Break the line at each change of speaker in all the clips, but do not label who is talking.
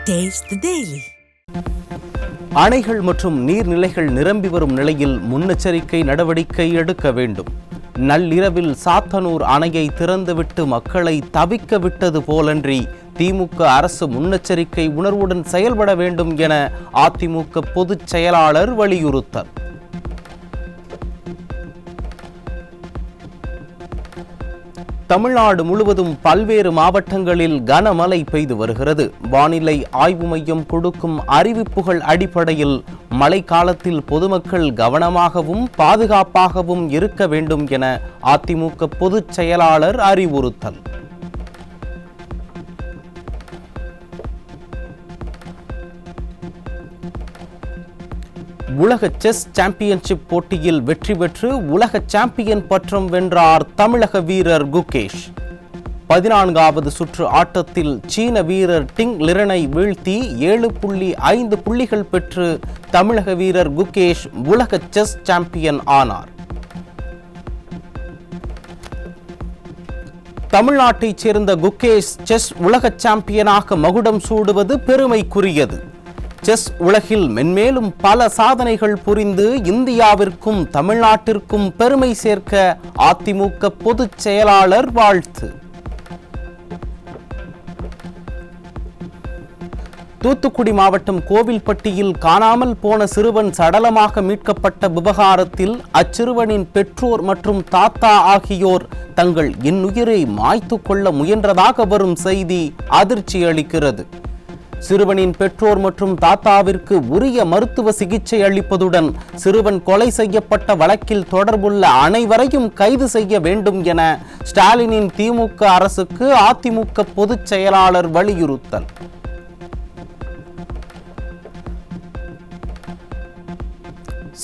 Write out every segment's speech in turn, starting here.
Taste the Daily.
அணைகள் மற்றும் நீர்நிலைகள் நிரம்பி வரும் நிலையில் முன்னெச்சரிக்கை நடவடிக்கை எடுக்க வேண்டும். நள்ளிரவில் சாத்தனூர் அணையை திறந்துவிட்டு மக்களை தவிக்க விட்டது போலன்றி திமுக அரசு முன்னெச்சரிக்கை உணர்வுடன் செயல்பட வேண்டும் என அதிமுக பொதுச் செயலாளர் வலியுறுத்தல். தமிழ்நாடு முழுவதும் பல்வேறு மாவட்டங்களில் கனமழை பெய்து வருகிறது. வானிலை ஆய்வு மையம் கொடுக்கும் அறிவிப்புகள் அடிப்படையில் மழை காலத்தில் பொதுமக்கள் கவனமாகவும் பாதுகாப்பாகவும் இருக்க வேண்டும் என அதிமுக பொதுச் செயலாளர் அறிவுறுத்தல். உலக செஸ் சாம்பியன்ஷிப் போட்டியில் வெற்றி பெற்று உலக சாம்பியன் பட்டம் வென்றார் தமிழக வீரர் குகேஷ். 14வது சுற்று ஆட்டத்தில் சீன வீரர் டிங் லிரனை வீழ்த்தி 7.5 புள்ளிகள் பெற்று தமிழக வீரர் குகேஷ் உலக செஸ் சாம்பியன் ஆனார். தமிழ்நாட்டைச் சேர்ந்த குகேஷ் செஸ் உலக சாம்பியனாக மகுடம் சூடுவது பெருமைக்குரியது. செஸ் உலகில் மென்மேலும் பல சாதனைகள் புரிந்து இந்தியாவிற்கும் தமிழ்நாட்டிற்கும் பெருமை சேர்க்க அதிமுக பொதுச் செயலாளர் வாழ்த்து. தூத்துக்குடி மாவட்டம் கோவில்பட்டியில் காணாமல் போன சிறுவன் சடலமாக மீட்கப்பட்ட விவகாரத்தில் அச்சிறுவனின் பெற்றோர் மற்றும் தாத்தா ஆகியோர் தங்கள் இன்னுயிரை மாய்த்து கொள்ள முயன்றதாக வரும் செய்தி அதிர்ச்சி அளிக்கிறது. சிறுவனின் பெற்றோர் மற்றும் தாத்தாவிற்கு உரிய மருத்துவ சிகிச்சை அளிப்பதுடன் சிறுவன் கொலை செய்யப்பட்ட வழக்கில் தொடர்புள்ள அனைவரையும் கைது செய்ய வேண்டும் என ஸ்டாலினின் திமுக அரசுக்கு அதிமுக பொதுச் செயலாளர் வலியுறுத்தல்.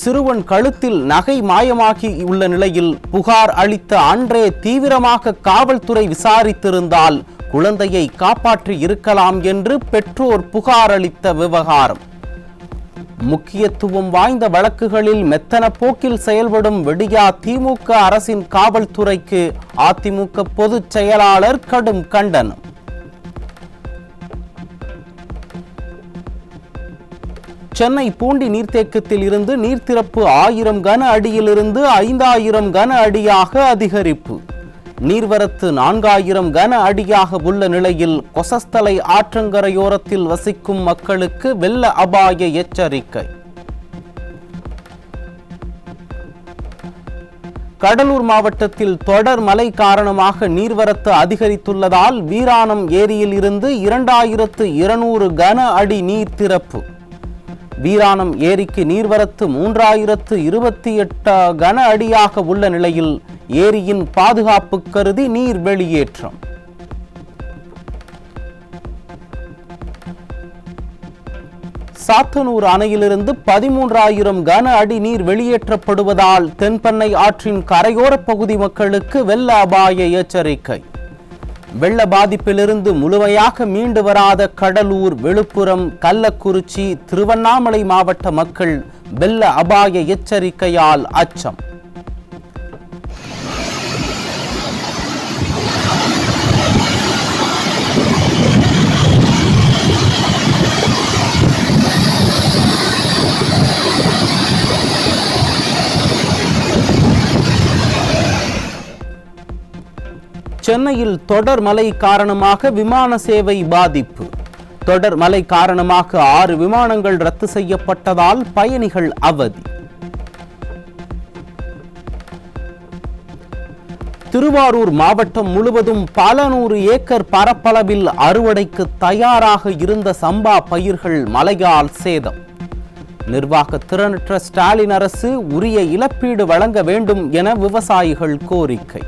சிறுவன் கழுத்தில் நகை மாயமாகி உள்ள நிலையில் புகார் அளித்த அன்றே தீவிரமாக காவல்துறை விசாரித்திருந்தால் குழந்தையை காப்பாற்றி இருக்கலாம் என்று பெற்றோர் புகார் அளித்த விவகாரம். முக்கியத்துவம் வாய்ந்த வழக்குகளில் மெத்தன போக்கில் செயல்படும் விடியா திமுக அரசின் காவல்துறைக்கு அதிமுக பொதுச் செயலாளர் கடும் கண்டனம். சென்னை பூண்டி நீர்த்தேக்கத்தில் இருந்து நீர்த்திறப்பு 1000 கன அடியிலிருந்து 5000 கன அடியாக அதிகரிப்பு. நீர்வரத்து 4000 கன அடியாக உள்ள நிலையில் கொசஸ்தலை ஆற்றங்கரையோரத்தில் வசிக்கும் மக்களுக்கு வெள்ள அபாய எச்சரிக்கை. கடலூர் மாவட்டத்தில் தொடர் மழை காரணமாக நீர்வரத்து அதிகரித்துள்ளதால் வீராணம் ஏரியில் இருந்து 2200 கன அடி நீர் திறப்பு. வீராணம் ஏரிக்கு நீர்வரத்து 3028 கன அடியாக உள்ள நிலையில் ஏரியின் பாதுகாப்பு கருதி நீர் வெளியேற்றம். சாத்தனூர் அணையிலிருந்து 13000 கன அடி நீர் வெளியேற்றப்படுவதால் தென்பெண்ணை ஆற்றின் கரையோர பகுதி மக்களுக்கு வெள்ள அபாய எச்சரிக்கை. வெள்ள பாதிப்பிலிருந்து முழுமையாக மீண்டு வராத கடலூர், விழுப்புரம், கள்ளக்குறிச்சி, திருவண்ணாமலை மாவட்ட மக்கள் வெள்ள அபாய எச்சரிக்கையால் அச்சம். சென்னையில் தொடர் மழை காரணமாக விமான சேவை பாதிப்பு. தொடர் மழை காரணமாக 6 விமானங்கள் ரத்து செய்யப்பட்டதால் பயணிகள் அவதி. திருவாரூர் மாவட்டம் முழுவதும் பல 100 ஏக்கர் பரப்பளவில் அறுவடைக்கு தயாராக இருந்த சம்பா பயிர்கள் மழையால் சேதம். நிர்வாக திறனற்ற ஸ்டாலின் அரசு உரிய இழப்பீடு வழங்க வேண்டும் என விவசாயிகள் கோரிக்கை.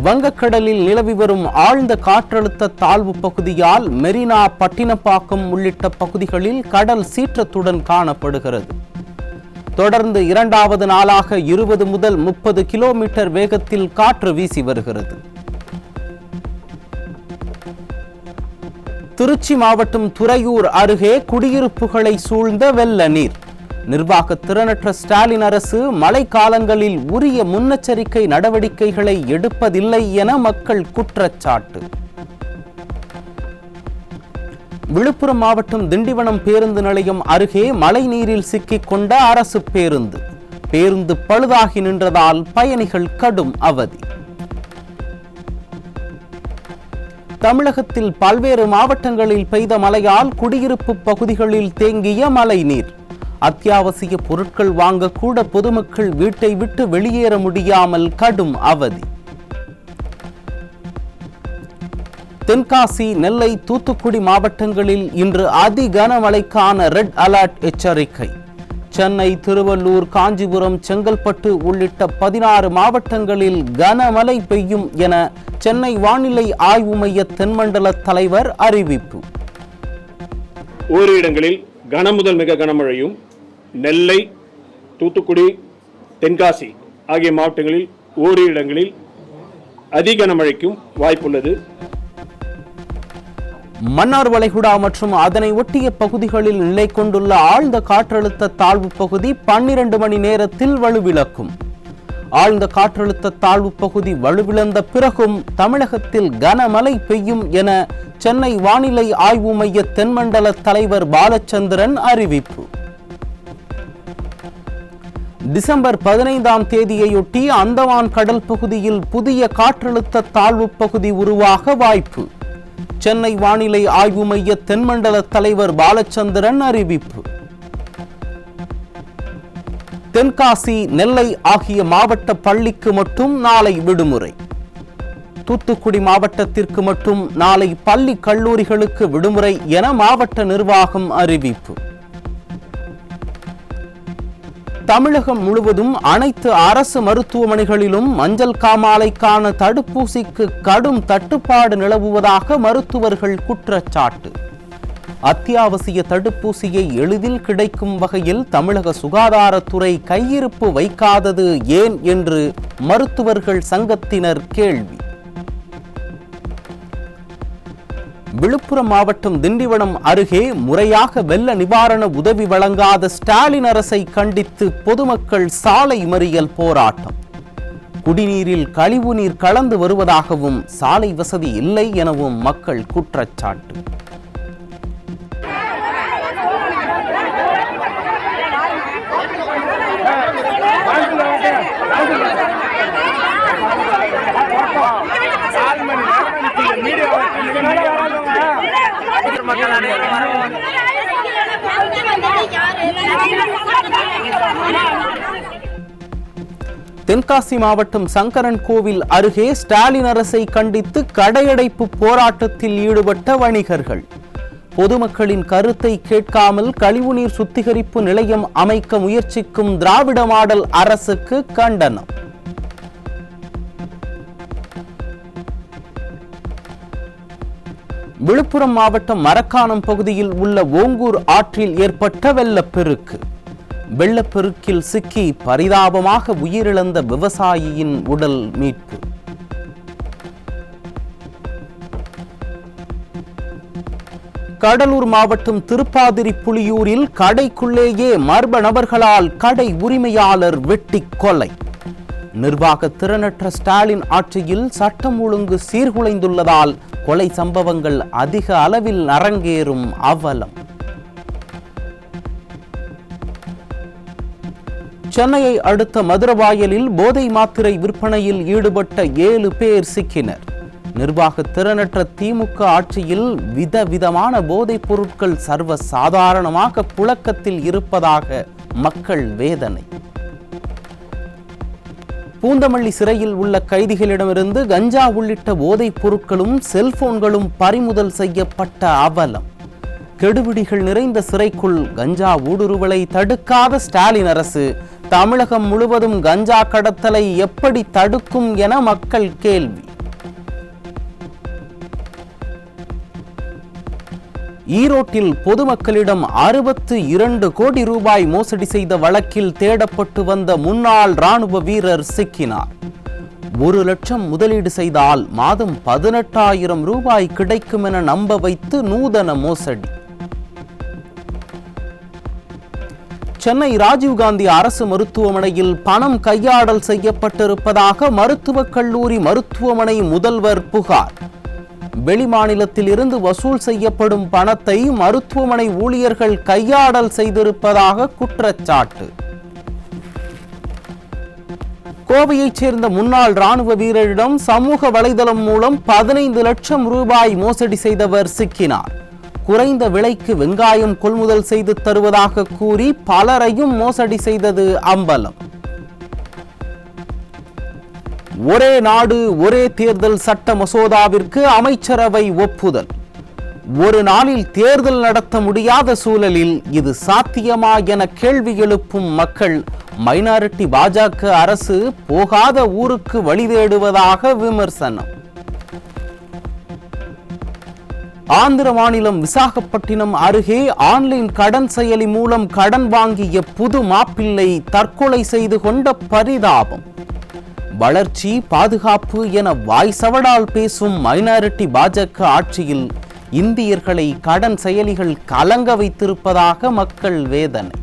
வங்கக்கடலில் நிலவி வரும் ஆழ்ந்த காற்றழுத்த தாழ்வு பகுதியால் மெரினா, பட்டினப்பாக்கம் உள்ளிட்ட பகுதிகளில் கடல் சீற்றத்துடன் காணப்படுகிறது. தொடர்ந்து 2வது நாளாக 20 முதல் 30 கிலோமீட்டர் வேகத்தில் காற்று வீசி வருகிறது. திருச்சி மாவட்டம் துறையூர் அருகே குடியிருப்புகளை சூழ்ந்த வெள்ள நீர். நிர்வாக திறனற்ற ஸ்டாலின் அரசு மழை காலங்களில் உரிய முன்னெச்சரிக்கை நடவடிக்கைகளை எடுப்பதில்லை என மக்கள் குற்றச்சாட்டு. விழுப்புரம் மாவட்டம் திண்டிவனம் பேருந்து நிலையம் அருகே மழைநீரில் சிக்கிக் கொண்ட அரசு பேருந்து பழுதாகி நின்றதால் பயணிகள் கடும் அவதி. தமிழகத்தில் பல்வேறு மாவட்டங்களில் பெய்த மழையால் குடியிருப்பு பகுதிகளில் தேங்கிய மழைநீர். அத்தியாவசிய பொருட்கள் வாங்க கூட பொதுமக்கள் வீட்டை விட்டு வெளியேற முடியாமல் கடும் அவதி. தென்காசி, நெல்லை, தூத்துக்குடி மாவட்டங்களில் இன்று அதி கனமழைக்கான ரெட் அலர்ட் எச்சரிக்கை. சென்னை, திருவள்ளூர், காஞ்சிபுரம், செங்கல்பட்டு உள்ளிட்ட 16 மாவட்டங்களில் கனமழை பெய்யும் என சென்னை வானிலை ஆய்வு மைய தென்மண்டல தலைவர் அறிவிப்பு.
ஓரிரு இடங்களில் கனமுதல் மிக கனமழையும், நெல்லை, தூத்துக்குடி, தென்காசி ஆகிய மாவட்டங்களில் ஓரிரு இடங்களில் அதி கனமழைக்கும் வாய்ப்புள்ளது.
மன்னார் வளைகுடா மற்றும் அதனை ஒட்டிய பகுதிகளில் நிலை கொண்டுள்ள ஆழ்ந்த காற்றழுத்த தாழ்வு பகுதி 12 மணி நேரத்தில் வலுவிழக்கும். ஆழ்ந்த காற்றழுத்த தாழ்வு பகுதி வலுவிழந்த பிறகும் தமிழகத்தில் கனமழை பெய்யும் என சென்னை வானிலை ஆய்வு மைய தென்மண்டல தலைவர் பாலச்சந்திரன் அறிவிப்பு. டிசம்பர் 15ஆம் தேதியையொட்டி அந்தமான் கடல் பகுதியில் புதிய காற்றழுத்த தாழ்வு பகுதி உருவாக வாய்ப்பு. சென்னை வானிலை ஆய்வு மைய தென்மண்டல தலைவர் பாலச்சந்திரன் அறிவிப்பு. தென்காசி, நெல்லை ஆகிய மாவட்ட பள்ளிக்கு மட்டும் நாளை விடுமுறை. தூத்துக்குடி மாவட்டத்திற்கு மட்டும் நாளை பள்ளி கல்லூரிகளுக்கு விடுமுறை என மாவட்ட நிர்வாகம் அறிவிப்பு. தமிழகம் முழுவதும் அனைத்து அரசு மருத்துவமனைகளிலும் மஞ்சள் காமாலைக்கான தடுப்பூசிக்கு கடும் தட்டுப்பாடு நிலவுவதாக மருத்துவர்கள் குற்றச்சாட்டு. அத்தியாவசிய தடுப்பூசியை எளிதில் கிடைக்கும் வகையில் தமிழக சுகாதாரத்துறை கையிருப்பு வைக்காதது ஏன் என்று மருத்துவர்கள் சங்கத்தினர் கேள்வி. விழுப்புரம் மாவட்டம் திண்டிவனம் அருகே முறையாக வெள்ள நிவாரண உதவி வழங்காத ஸ்டாலின் அரசை கண்டித்து பொதுமக்கள் சாலை மறியல் போராட்டம். குடிநீரில் கழிவுநீர் கலந்து வருவதாகவும் சாலை வசதி இல்லை எனவும் மக்கள் குற்றச்சாட்டு. தென்காசி மாவட்டம் சங்கரன் கோவில் அருகே ஸ்டாலின் அரசை கண்டித்து கடையடைப்பு போராட்டத்தில் ஈடுபட்ட வணிகர்கள். பொதுமக்களின் கருத்தை கேட்காமல் கழிவுநீர் சுத்திகரிப்பு நிலையம் அமைக்க முயற்சிக்கும் திராவிட மாடல் அரசுக்கு கண்டனம். விழுப்புரம் மாவட்டம் மரக்காணம் பகுதியில் உள்ள ஓங்கூர் ஆற்றில் ஏற்பட்ட வெள்ளப்பெருக்கு. வெள்ளப்பெருக்கில் சிக்கி பரிதாபமாக உயிரிழந்த விவசாயியின் உடல் மீட்பு. கடலூர் மாவட்டம் திருப்பாதிரி புலியூரில் கடைக்குள்ளேயே மர்ம நபர்களால் கடை உரிமையாளர் வெட்டி கொலை. நிர்வாக திறனற்ற ஸ்டாலின் ஆட்சியில் சட்டம் ஒழுங்கு சீர்குலைந்துள்ளதால் கொலை சம்பவங்கள் அதிக அளவில் அரங்கேறும் அவலம். சென்னையை அடுத்த மதுரவாயலில் போதை மாத்திரை விற்பனையில் ஈடுபட்ட 7 பேர் சிக்கினர். நிர்வாக திறனற்ற திமுக ஆட்சியில் விதவிதமான போதைப் பொருட்கள் சர்வ சாதாரணமாக புழக்கத்தில் இருப்பதாக மக்கள் வேதனை. பூந்தமல்லி சிறையில் உள்ள கைதிகளிடமிருந்து கஞ்சா உள்ளிட்ட போதைப் பொருட்களும் செல்போன்களும் பறிமுதல் செய்யப்பட்ட அவலம். கெடுபிடிகள் நிறைந்த சிறைக்குள் கஞ்சா ஊடுருவலை தடுக்காத ஸ்டாலின் அரசு தமிழகம் முழுவதும் கஞ்சா கடத்தலை எப்படி தடுக்கும் என மக்கள் கேள்வி. ஈரோட்டில் பொதுமக்களிடம் 62 கோடி ரூபாய் மோசடி செய்த வழக்கில் தேடப்பட்டு வந்த முன்னாள் ராணுவ வீரர் சிக்கினார். 1 லட்சம் முதலீடு செய்தால் மாதம் 18,000 ரூபாய் கிடைக்கும் என நம்ப வைத்து நூதன மோசடி. சென்னை ராஜீவ்காந்தி அரசு மருத்துவமனையில் பணம் கையாடல் செய்யப்பட்டிருப்பதாக மருத்துவக் கல்லூரி மருத்துவமனை முதல்வர் புகார். வெளிமாநிலத்தில் இருந்து வசூல் செய்யப்படும் பணத்தை மருத்துவமனை ஊழியர்கள் கையாடல் செய்திருப்பதாக குற்றச்சாட்டு. கோவையைச் சேர்ந்த முன்னாள் ராணுவ வீரரிடம் சமூக வலைதளம் மூலம் 15 லட்சம் ரூபாய் மோசடி செய்தவர் சிக்கினார். குறைந்த விலைக்கு வெங்காயம் கொள்முதல் செய்து தருவதாக கூறி பலரையும் மோசடி செய்தது அம்பலம். ஒரே நாடு ஒரே தேர்தல் சட்ட மசோதாவிற்கு அமைச்சரவை ஒப்புதல். ஒரு நாளில் தேர்தல் நடத்த முடியாத சூழலில் இது சாத்தியமா என கேள்வி எழுப்பும் மக்கள் மைனாரிட்டி பாஜக அரசு போகாத ஊருக்கு வழி தேடுவதாக விமர்சனம். ஆந்திர மாநிலம் விசாகப்பட்டினம் அருகே ஆன்லைன் கடன் செயலி மூலம் கடன் வாங்கிய புது மாப்பிள்ளை தற்கொலை செய்து கொண்ட பரிதாபம். வளர்ச்சி பாதுகாப்பு என வாய்சவடால் பேசும் மைனாரிட்டி பாஜக ஆட்சியில் இந்தியர்களை கடன் செயலிகள் கலங்க வைத்திருப்பதாக மக்கள் வேதனை.